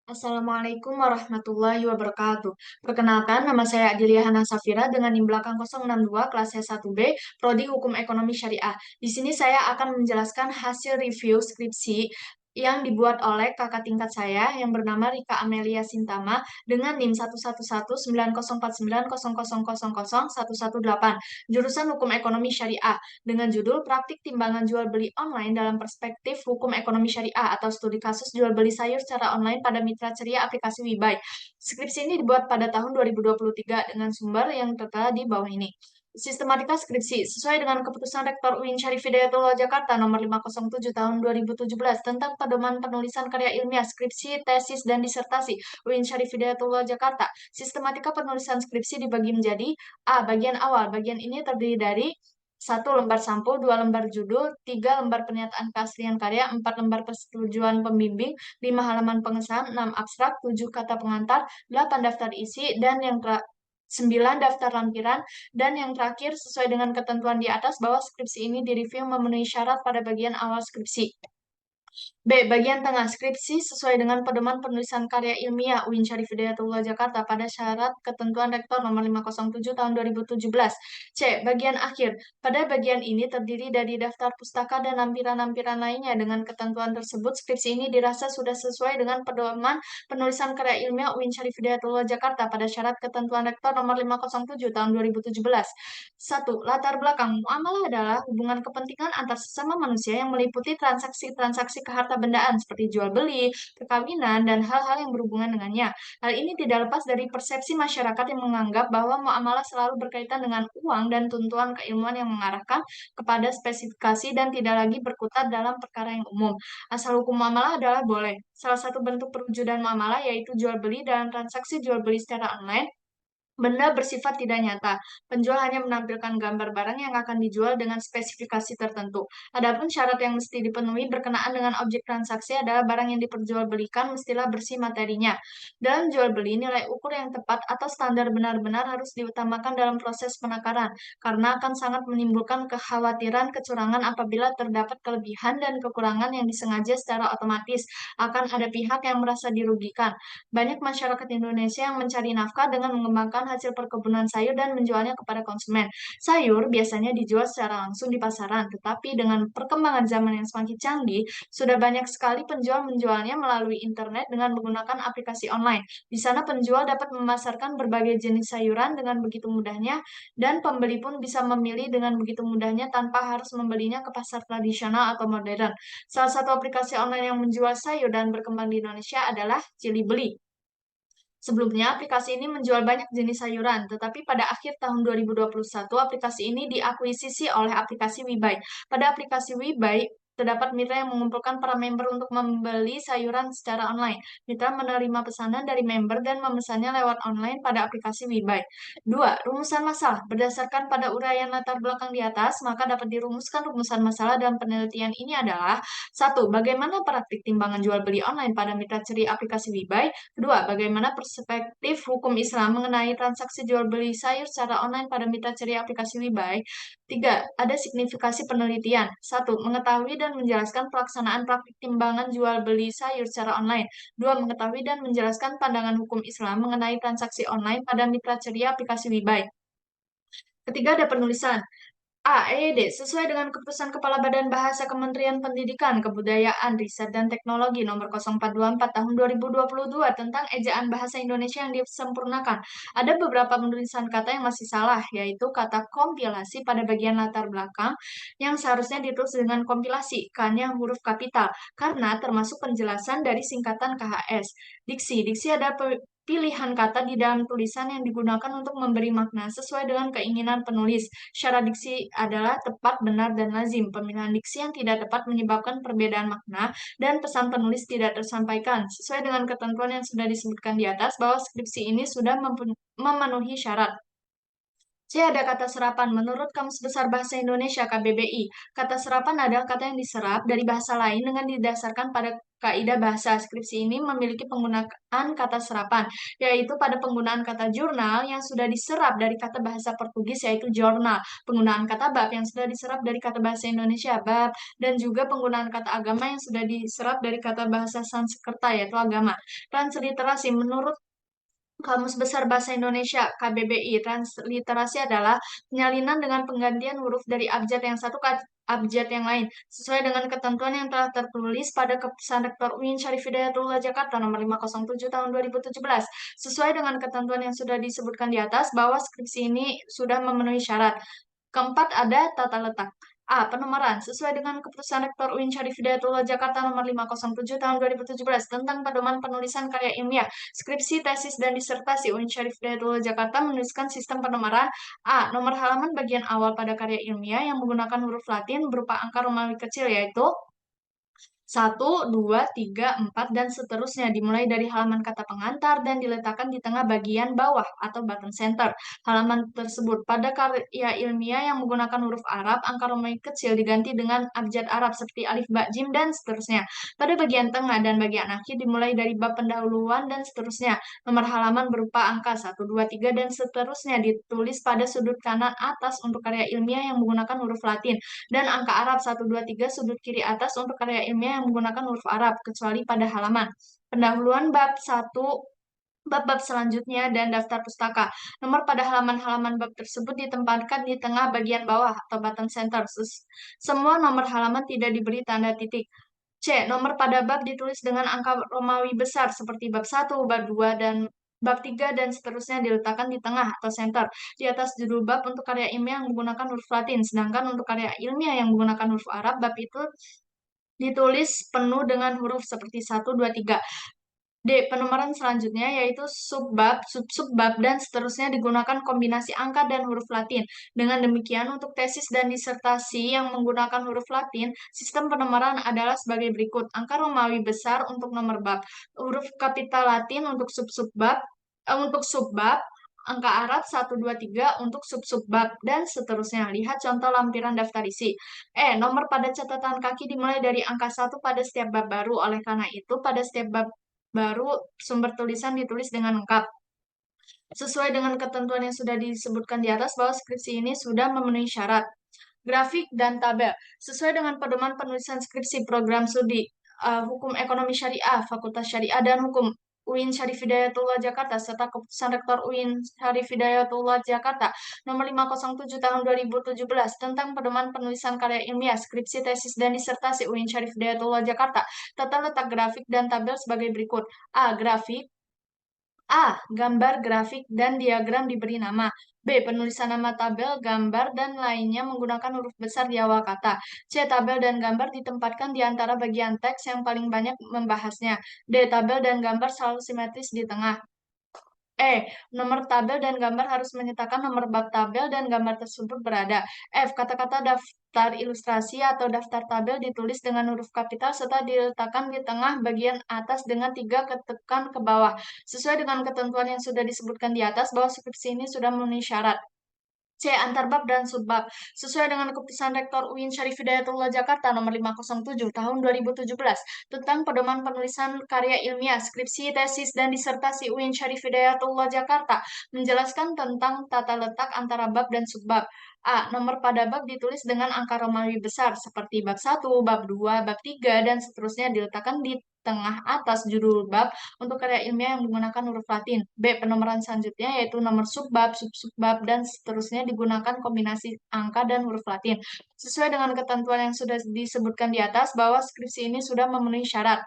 Assalamualaikum warahmatullahi wabarakatuh. Perkenalkan, nama saya Adilia Hana Safira dengan NIM belakang 062 kelas C1B, Prodi Hukum Ekonomi Syariah. Di sini saya akan menjelaskan hasil review skripsi yang dibuat oleh kakak tingkat saya yang bernama Rika Amelia Sintama dengan NIM 111904900000118, jurusan Hukum Ekonomi Syariah, dengan judul Praktik Timbangan Jual Beli Online dalam Perspektif Hukum Ekonomi Syariah atau Studi Kasus Jual Beli Sayur secara online pada Mitra Ceria aplikasi WeBuy. Skripsi ini dibuat pada tahun 2023 dengan sumber yang tertera di bawah ini. Sistematika skripsi sesuai dengan keputusan Rektor UIN Syarif Hidayatullah Jakarta nomor 507 tahun 2017 tentang pedoman penulisan karya ilmiah, skripsi, tesis, dan disertasi UIN Syarif Hidayatullah Jakarta. Sistematika penulisan skripsi dibagi menjadi A. Bagian awal. Bagian ini terdiri dari 1 lembar sampul, 2 lembar judul, 3 lembar pernyataan keaslian karya, 4 lembar persetujuan pembimbing, 5 halaman pengesahan, 6 abstrak, 7 kata pengantar, 8 daftar isi, dan yang 9 daftar lampiran, dan yang terakhir sesuai dengan ketentuan di atas bahwa skripsi ini direview memenuhi syarat pada bagian awal skripsi. B. Bagian tengah skripsi sesuai dengan pedoman penulisan karya ilmiah UIN Syarif Hidayatullah Jakarta pada syarat ketentuan Rektor nomor 507 tahun 2017. C. Bagian akhir. Pada bagian ini terdiri dari daftar pustaka dan lampiran-lampiran lainnya. Dengan ketentuan tersebut, skripsi ini dirasa sudah sesuai dengan pedoman penulisan karya ilmiah UIN Syarif Hidayatullah Jakarta pada syarat ketentuan Rektor nomor 507 tahun 2017. 1. Latar belakang. Muamalah adalah hubungan kepentingan antar sesama manusia yang meliputi transaksi-transaksi kehartabendaan seperti jual beli, perkawinan, dan hal-hal yang berhubungan dengannya. Hal ini tidak lepas dari persepsi masyarakat yang menganggap bahwa muamalah selalu berkaitan dengan uang dan tuntutan keilmuan yang mengarahkan kepada spesifikasi dan tidak lagi berkutat dalam perkara yang umum. Asal hukum muamalah adalah boleh. Salah satu bentuk perwujudan muamalah yaitu jual beli dalam transaksi jual beli secara online. Benda bersifat tidak nyata. Penjual hanya menampilkan gambar barang yang akan dijual dengan spesifikasi tertentu. Adapun syarat yang mesti dipenuhi berkenaan dengan objek transaksi adalah barang yang diperjualbelikan mestilah bersih materinya. Dalam jual beli, nilai ukur yang tepat atau standar benar-benar harus diutamakan dalam proses penakaran, karena akan sangat menimbulkan kekhawatiran kecurangan apabila terdapat kelebihan dan kekurangan yang disengaja secara otomatis akan ada pihak yang merasa dirugikan. Banyak masyarakat Indonesia yang mencari nafkah dengan mengembangkan hasil perkebunan sayur dan menjualnya kepada konsumen. Sayur biasanya dijual secara langsung di pasaran, tetapi dengan perkembangan zaman yang semakin canggih, sudah banyak sekali penjual menjualnya melalui internet dengan menggunakan aplikasi online. Di sana penjual dapat memasarkan berbagai jenis sayuran dengan begitu mudahnya, dan pembeli pun bisa memilih dengan begitu mudahnya tanpa harus membelinya ke pasar tradisional atau modern. Salah satu aplikasi online yang menjual sayur dan berkembang di Indonesia adalah Cilibeli. Sebelumnya, aplikasi ini menjual banyak jenis sayuran, tetapi pada akhir tahun 2021, aplikasi ini diakuisisi oleh aplikasi WeBuy. Pada aplikasi WeBuy, terdapat mitra yang mengumpulkan para member untuk membeli sayuran secara online. Mitra menerima pesanan dari member dan memesannya lewat online pada aplikasi WeBuy. 2. Rumusan masalah. Berdasarkan pada uraian latar belakang di atas, maka dapat dirumuskan rumusan masalah dalam penelitian ini adalah 1. Bagaimana praktik timbangan jual beli online pada mitra ceri aplikasi WeBuy? Kedua, bagaimana perspektif hukum Islam mengenai transaksi jual beli sayur secara online pada mitra ceria aplikasi WeBuy? Tiga, ada signifikasi penelitian. Satu, mengetahui dan menjelaskan pelaksanaan praktik timbangan jual beli sayur secara online. Dua, mengetahui dan menjelaskan pandangan hukum Islam mengenai transaksi online pada mitra ceria aplikasi WeBuy. Ketiga, ada penulisan. A. EYD sesuai dengan keputusan Kepala Badan Bahasa Kementerian Pendidikan, Kebudayaan, Riset, dan Teknologi Nomor 0424 Tahun 2022 tentang ejaan bahasa Indonesia yang disempurnakan. Ada beberapa penulisan kata yang masih salah, yaitu kata kompilasi pada bagian latar belakang yang seharusnya ditulis dengan kompilasi, K-nya huruf kapital, karena termasuk penjelasan dari singkatan KHS. Diksi ada pilihan kata di dalam tulisan yang digunakan untuk memberi makna sesuai dengan keinginan penulis. Syarat diksi adalah tepat, benar, dan lazim. Pemilihan diksi yang tidak tepat menyebabkan perbedaan makna dan pesan penulis tidak tersampaikan. Sesuai dengan ketentuan yang sudah disebutkan di atas, bahwa skripsi ini sudah memenuhi syarat. C. Ada kata serapan. Menurut Kamus Besar Bahasa Indonesia (KBBI), kata serapan adalah kata yang diserap dari bahasa lain dengan didasarkan pada kaidah bahasa. Skripsi ini memiliki penggunaan kata serapan, yaitu pada penggunaan kata jurnal yang sudah diserap dari kata bahasa Portugis yaitu jornal, penggunaan kata bab yang sudah diserap dari kata bahasa Indonesia bab, dan juga penggunaan kata agama yang sudah diserap dari kata bahasa Sanskerta yaitu agama. Transliterasi menurut Kamus Besar Bahasa Indonesia (KBBI), transliterasi adalah penyalinan dengan penggantian huruf dari abjad yang satu ke abjad yang lain, sesuai dengan ketentuan yang telah tertulis pada Keputusan Rektor UIN Syarif Hidayatullah Jakarta Nomor 507 Tahun 2017. Sesuai dengan ketentuan yang sudah disebutkan di atas, bahwa skripsi ini sudah memenuhi syarat. Keempat, ada tata letak. A. Penomoran. Sesuai dengan Keputusan Rektor UIN Syarif Hidayatullah Jakarta Nomor 507 Tahun 2017 tentang pedoman penulisan karya ilmiah, skripsi, tesis, dan disertasi UIN Syarif Hidayatullah Jakarta menuliskan sistem penomoran. A. Nomor halaman bagian awal pada karya ilmiah yang menggunakan huruf Latin berupa angka Romawi kecil yaitu 1, 2, 3, 4, dan seterusnya, dimulai dari halaman kata pengantar dan diletakkan di tengah bagian bawah atau button center halaman tersebut. Pada karya ilmiah yang menggunakan huruf Arab, angka Romawi kecil diganti dengan abjad Arab seperti alif, ba, jim, dan seterusnya. Pada bagian tengah dan bagian akhir dimulai dari bab pendahuluan dan seterusnya. Nomor halaman berupa angka 1, 2, 3, dan seterusnya ditulis pada sudut kanan atas untuk karya ilmiah yang menggunakan huruf Latin, dan angka Arab 1, 2, 3 sudut kiri atas untuk karya ilmiah yang menggunakan huruf Arab, kecuali pada halaman pendahuluan bab 1, bab-bab selanjutnya, dan daftar pustaka. Nomor pada halaman-halaman bab tersebut ditempatkan di tengah bagian bawah atau button center. Semua nomor halaman tidak diberi tanda titik. C. Nomor pada bab ditulis dengan angka Romawi besar seperti bab 1, bab 2, dan bab 3, dan seterusnya diletakkan di tengah atau center di atas judul bab untuk karya ilmiah yang menggunakan huruf Latin. Sedangkan untuk karya ilmiah yang menggunakan huruf Arab, bab itu ditulis penuh dengan huruf seperti 1, 2, 3. D. Penomoran selanjutnya yaitu subbab, sub-subbab, dan seterusnya digunakan kombinasi angka dan huruf Latin. Dengan demikian, untuk tesis dan disertasi yang menggunakan huruf Latin, sistem penomoran adalah sebagai berikut. Angka Romawi besar untuk nomor bab, huruf kapital Latin untuk untuk subbab, angka Arab 1, 2, 3 untuk sub-subbab, dan seterusnya. Lihat contoh lampiran daftar isi. Nomor pada catatan kaki dimulai dari angka 1 pada setiap bab baru. Oleh karena itu, pada setiap bab baru sumber tulisan ditulis dengan lengkap. Sesuai dengan ketentuan yang sudah disebutkan di atas, bahwa skripsi ini sudah memenuhi syarat. Grafik dan tabel. Sesuai dengan pedoman penulisan skripsi program studi Hukum Ekonomi Syariah, Fakultas Syariah dan Hukum UIN Syarif Hidayatullah Jakarta, serta Keputusan Rektor UIN Syarif Hidayatullah Jakarta Nomor 507 Tahun 2017 tentang pedoman penulisan karya ilmiah, skripsi, tesis, dan disertasi UIN Syarif Hidayatullah Jakarta. Tata letak grafik dan tabel sebagai berikut. A. Grafik. A. Gambar, grafik, dan diagram diberi nama. B. Penulisan nama tabel, gambar, dan lainnya menggunakan huruf besar di awal kata. C. Tabel dan gambar ditempatkan di antara bagian teks yang paling banyak membahasnya. D. Tabel dan gambar selalu simetris di tengah. Nomor tabel dan gambar harus menyatakan nomor bab tabel dan gambar tersebut berada. F. Kata-kata daftar ilustrasi atau daftar tabel ditulis dengan huruf kapital serta diletakkan di tengah bagian atas dengan 3 ketekan ke bawah. Sesuai dengan ketentuan yang sudah disebutkan di atas, bahwa skripsi ini sudah memenuhi syarat. C. Antarbab dan subbab. Sesuai dengan Keputusan Rektor UIN Syarif Hidayatullah Jakarta Nomor 507 Tahun 2017 tentang pedoman penulisan karya ilmiah, skripsi, tesis, dan disertasi UIN Syarif Hidayatullah Jakarta menjelaskan tentang tata letak antara bab dan subbab. A. Nomor pada bab ditulis dengan angka Romawi besar seperti bab 1, bab 2, bab 3, dan seterusnya diletakkan di tengah atas judul bab untuk karya ilmiah yang menggunakan huruf Latin. B. Penomoran selanjutnya yaitu nomor subbab, sub-subbab, dan seterusnya digunakan kombinasi angka dan huruf Latin. Sesuai dengan ketentuan yang sudah disebutkan di atas, bahwa skripsi ini sudah memenuhi syarat.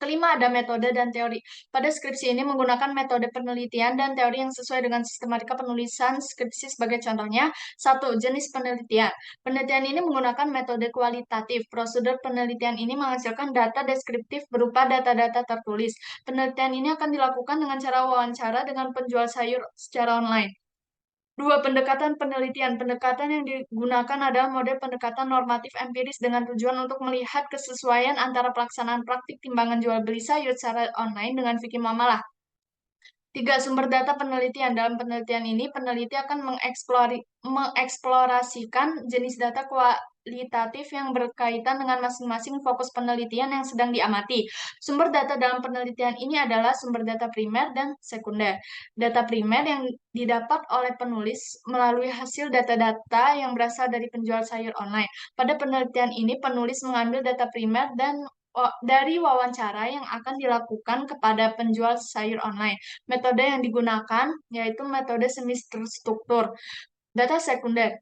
Kelima, ada metode dan teori. Pada skripsi ini menggunakan metode penelitian dan teori yang sesuai dengan sistematika penulisan skripsi sebagai contohnya. 1. Jenis penelitian. Penelitian ini menggunakan metode kualitatif. Prosedur penelitian ini menghasilkan data deskriptif berupa data-data tertulis. Penelitian ini akan dilakukan dengan cara wawancara dengan penjual sayur secara online. 2. Pendekatan penelitian. Pendekatan yang digunakan adalah model pendekatan normatif empiris dengan tujuan untuk melihat kesesuaian antara pelaksanaan praktik timbangan jual beli sayur secara online dengan fikih muamalah. Tiga, sumber data penelitian. Dalam penelitian ini, peneliti akan mengeksplorasikan jenis data kualitatif yang berkaitan dengan masing-masing fokus penelitian yang sedang diamati. Sumber data dalam penelitian ini adalah sumber data primer dan sekunder. Data primer yang didapat oleh penulis melalui hasil data-data yang berasal dari penjual sayur online. Pada penelitian ini, penulis mengambil data primer dari wawancara yang akan dilakukan kepada penjual sayur online. Metode yang digunakan yaitu metode semi terstruktur. Data sekunder.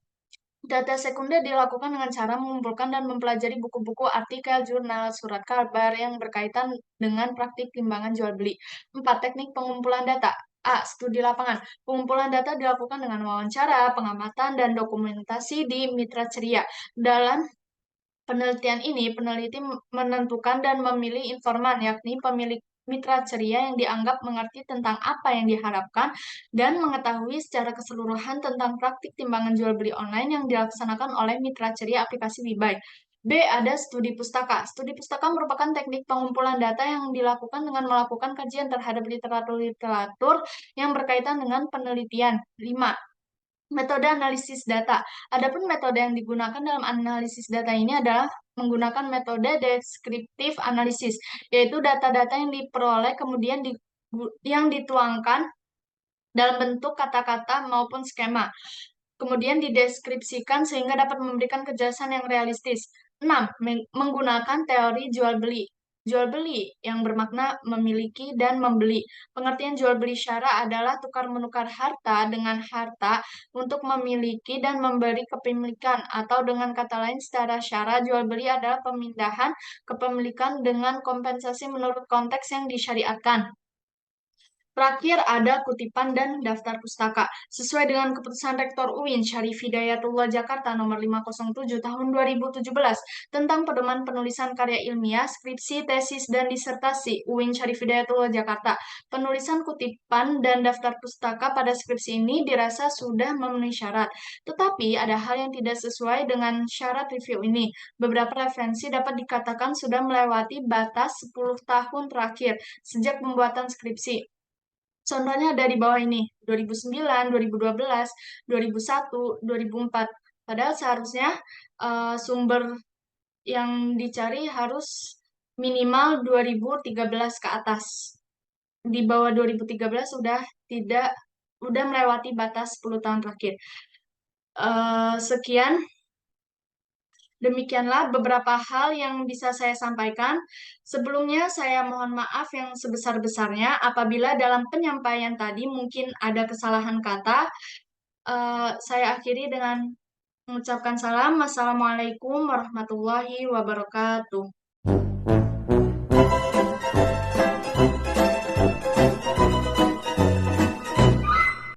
Data sekunder dilakukan dengan cara mengumpulkan dan mempelajari buku-buku, artikel, jurnal, surat kabar yang berkaitan dengan praktik timbangan jual beli. 4. Teknik pengumpulan data. A. Studi lapangan. Pengumpulan data dilakukan dengan wawancara, pengamatan, dan dokumentasi di mitra ceria. Dalam penelitian ini, peneliti menentukan dan memilih informan, yakni pemilik mitra ceria yang dianggap mengerti tentang apa yang diharapkan dan mengetahui secara keseluruhan tentang praktik timbangan jual beli online yang dilaksanakan oleh mitra ceria aplikasi WeBuy. B. Ada studi pustaka. Studi pustaka merupakan teknik pengumpulan data yang dilakukan dengan melakukan kajian terhadap literatur-literatur yang berkaitan dengan penelitian. 5. Metode analisis data. Adapun metode yang digunakan dalam analisis data ini adalah menggunakan metode deskriptif analisis, yaitu data-data yang diperoleh kemudian yang dituangkan dalam bentuk kata-kata maupun skema, kemudian dideskripsikan sehingga dapat memberikan kejelasan yang realistis. 6. Menggunakan teori jual beli. Jual beli yang bermakna memiliki dan membeli. Pengertian jual beli syara adalah tukar-menukar harta dengan harta untuk memiliki dan memberi kepemilikan, atau dengan kata lain secara syara jual beli adalah pemindahan kepemilikan dengan kompensasi menurut konteks yang disyariatkan. Terakhir ada kutipan dan daftar pustaka. Sesuai dengan keputusan Rektor UIN Syarif Hidayatullah Jakarta nomor 507 tahun 2017 tentang pedoman penulisan karya ilmiah, skripsi, tesis, dan disertasi UIN Syarif Hidayatullah Jakarta. Penulisan kutipan dan daftar pustaka pada skripsi ini dirasa sudah memenuhi syarat. Tetapi ada hal yang tidak sesuai dengan syarat review ini. Beberapa referensi dapat dikatakan sudah melewati batas 10 tahun terakhir sejak pembuatan skripsi. Contohnya ada di bawah ini, 2009, 2012, 2001, 2004. Padahal seharusnya sumber yang dicari harus minimal 2013 ke atas. Di bawah 2013 udah melewati batas 10 tahun terakhir. Sekian. Demikianlah beberapa hal yang bisa saya sampaikan. Sebelumnya, saya mohon maaf yang sebesar-besarnya apabila dalam penyampaian tadi mungkin ada kesalahan kata. Saya akhiri dengan mengucapkan salam. Wassalamualaikum warahmatullahi wabarakatuh.